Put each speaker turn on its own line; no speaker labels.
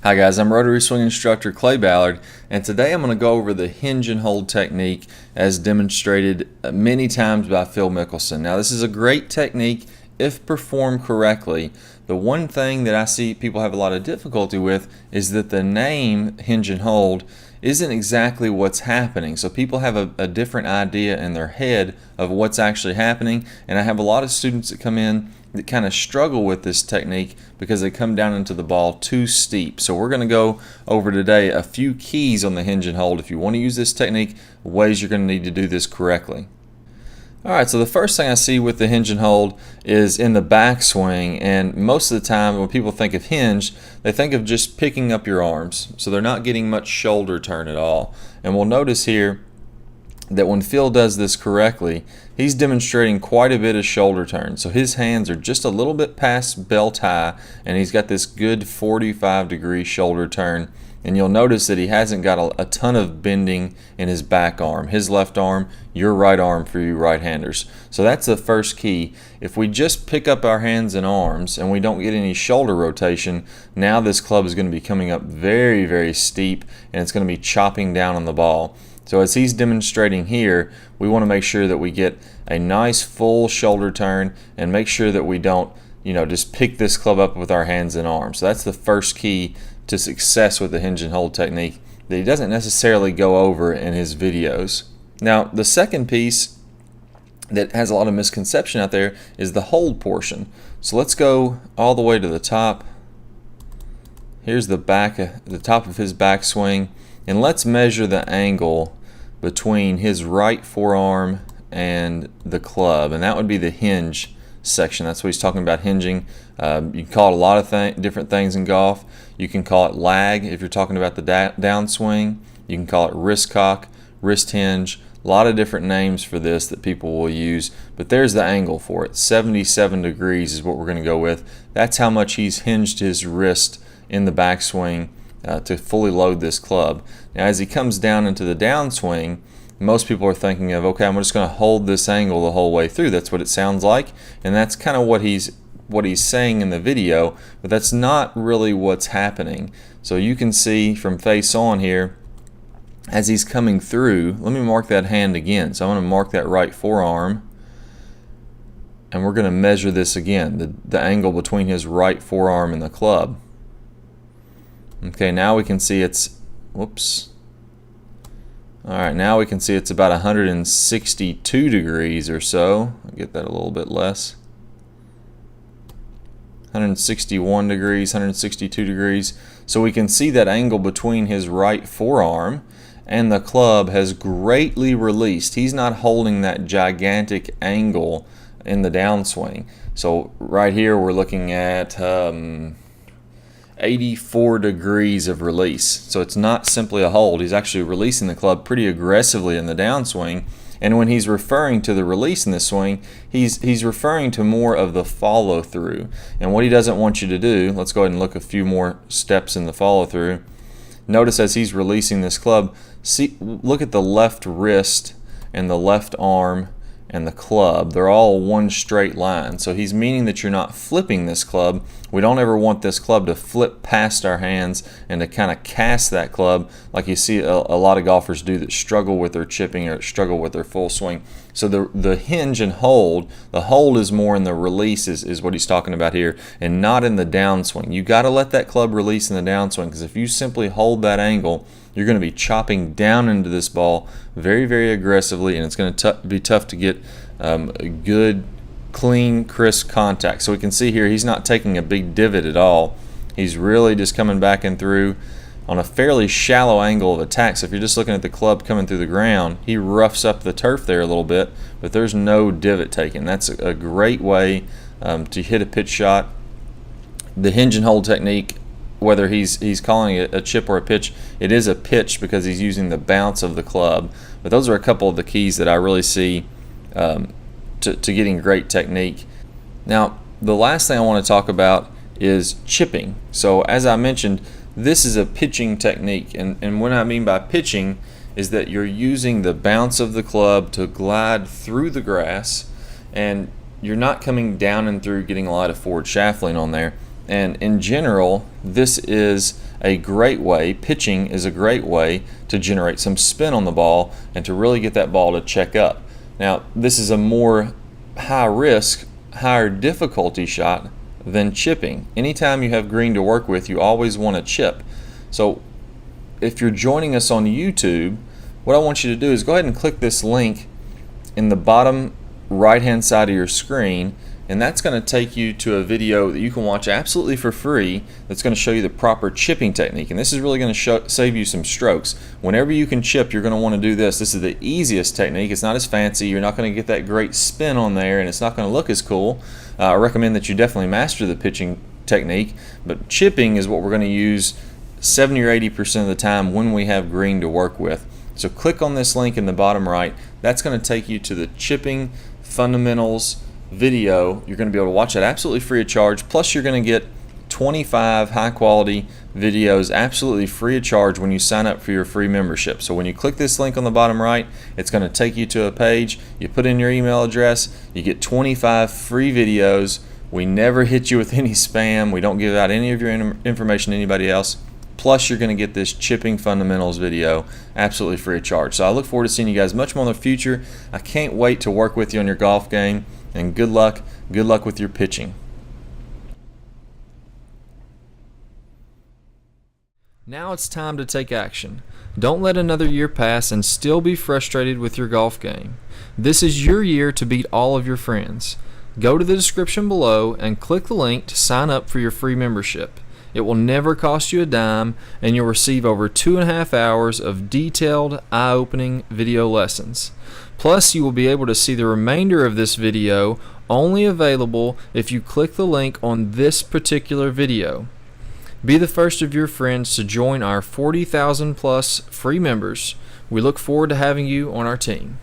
Hi guys, I'm Rotary Swing Instructor Clay Ballard, and today I'm going to go over the hinge and hold technique as demonstrated many times by Phil Mickelson. Now this is a great technique if performed correctly. The one thing that I see people have a lot of difficulty with is that the name hinge and hold isn't exactly what's happening. So people have a different idea in their head of what's actually happening, and I have a lot of students that come in that kind of struggle with this technique because they come down into the ball too steep. So we're going to go over today a few keys on the hinge and hold if you want to use this technique, ways you're going to need to do this correctly. Alright, so the first thing I see with the hinge and hold is in the backswing, and most of the time when people think of hinge, they think of just picking up your arms. So they're not getting much shoulder turn at all. And we'll notice here that when Phil does this correctly, he's demonstrating quite a bit of shoulder turn. So his hands are just a little bit past belt high, and he's got this good 45-degree shoulder turn. And you'll notice that he hasn't got a ton of bending in his back arm. His left arm, your right arm for you right-handers. So that's the first key. If we just pick up our hands and arms and we don't get any shoulder rotation, now this club is going to be coming up very, very steep, and it's going to be chopping down on the ball. So as he's demonstrating here, we want to make sure that we get a nice full shoulder turn and make sure that we don't, just pick this club up with our hands and arms. So that's the first key to success with the hinge and hold technique that he doesn't necessarily go over in his videos. Now, the second piece that has a lot of misconception out there is the hold portion. So let's go all the way to the top. Here's the top of his backswing, and let's measure the angle between his right forearm and the club, and that would be the hinge section. That's what he's talking about, hinging. You can call it a lot of different things in golf. You can call it lag if you're talking about the downswing. You can call it wrist cock, wrist hinge. A lot of different names for this that people will use, but there's the angle for it. 77 degrees is what we're going to go with. That's how much he's hinged his wrist in the backswing to fully load this club. Now as he comes down into the downswing, most people are thinking of, okay, I'm just going to hold this angle the whole way through. That's what it sounds like, and that's kind of what he's saying in the video, but that's not really what's happening. So you can see from face on here, as he's coming through, let me mark that hand again. So I'm going to mark that right forearm, and we're going to measure this again, the angle between his right forearm and the club. Okay, now we can see it's, whoops. Alright, now we can see it's about 162 degrees or so. I'll get that a little bit less. 161 degrees, 162 degrees. So we can see that angle between his right forearm and the club has greatly released. He's not holding that gigantic angle in the downswing. So right here we're looking at 84 degrees of release. So it's not simply a hold. He's actually releasing the club pretty aggressively in the downswing. And when he's referring to the release in the swing, he's referring to more of the follow through. And what he doesn't want you to do, let's go ahead and look a few more steps in the follow through. Notice as he's releasing this club, look at the left wrist and the left arm and the club. They're all one straight line. So he's meaning that you're not flipping this club. We don't ever want this club to flip past our hands and to kind of cast that club like you see a lot of golfers do that struggle with their chipping or struggle with their full swing. So the hinge and hold, the hold is more in the release is what he's talking about here, and not in the downswing. You got to let that club release in the downswing, because if you simply hold that angle, you're going to be chopping down into this ball very, very aggressively, and it's going to be tough to get a good, clean, crisp contact. So we can see here he's not taking a big divot at all. He's really just coming back and through on a fairly shallow angle of attack. So if you're just looking at the club coming through the ground, he roughs up the turf there a little bit, but there's no divot taken. That's a great way to hit a pitch shot. The hinge and hold technique, whether he's calling it a chip or a pitch, it is a pitch because he's using the bounce of the club. But those are a couple of the keys that I really see to getting great technique. Now, the last thing I want to talk about is chipping. So as I mentioned, this is a pitching technique, and what I mean by pitching is that you're using the bounce of the club to glide through the grass, and you're not coming down and through getting a lot of forward shaft lean on there. And in general, this is a great way, pitching is a great way to generate some spin on the ball and to really get that ball to check up. Now, this is a more high risk, higher difficulty shot than chipping. Anytime you have green to work with, you always want to chip. So if you're joining us on YouTube, what I want you to do is go ahead and click this link in the bottom right hand side of your screen, and that's going to take you to a video that you can watch absolutely for free that's going to show you the proper chipping technique. And this is really going to save you some strokes. Whenever you can chip, you're going to want to do this. This is the easiest technique. It's not as fancy. You're not going to get that great spin on there, and it's not going to look as cool. I recommend that you definitely master the pitching technique, but chipping is what we're going to use 70 or 80% of the time when we have green to work with. So click on this link in the bottom right. That's going to take you to the chipping fundamentals video. You're going to be able to watch that absolutely free of charge, plus you're going to get 25 high quality videos absolutely free of charge when you sign up for your free membership. So when you click this link on the bottom right, it's going to take you to a page. You put in your email address, you get 25 free videos. We never hit you with any spam. We don't give out any of your information to anybody else. Plus you're going to get this chipping fundamentals video absolutely free of charge. So I look forward to seeing you guys much more in the future. I can't wait to work with you on your golf game, and good luck with your pitching. Now it's time to take action. Don't let another year pass and still be frustrated with your golf game. This is your year to beat all of your friends. Go to the description below and click the link to sign up for your free membership. It will never cost you a dime, and you'll receive over 2.5 hours of detailed, eye-opening video lessons. Plus, you will be able to see the remainder of this video, only available if you click the link on this particular video. Be the first of your friends to join our 40,000 plus free members. We look forward to having you on our team.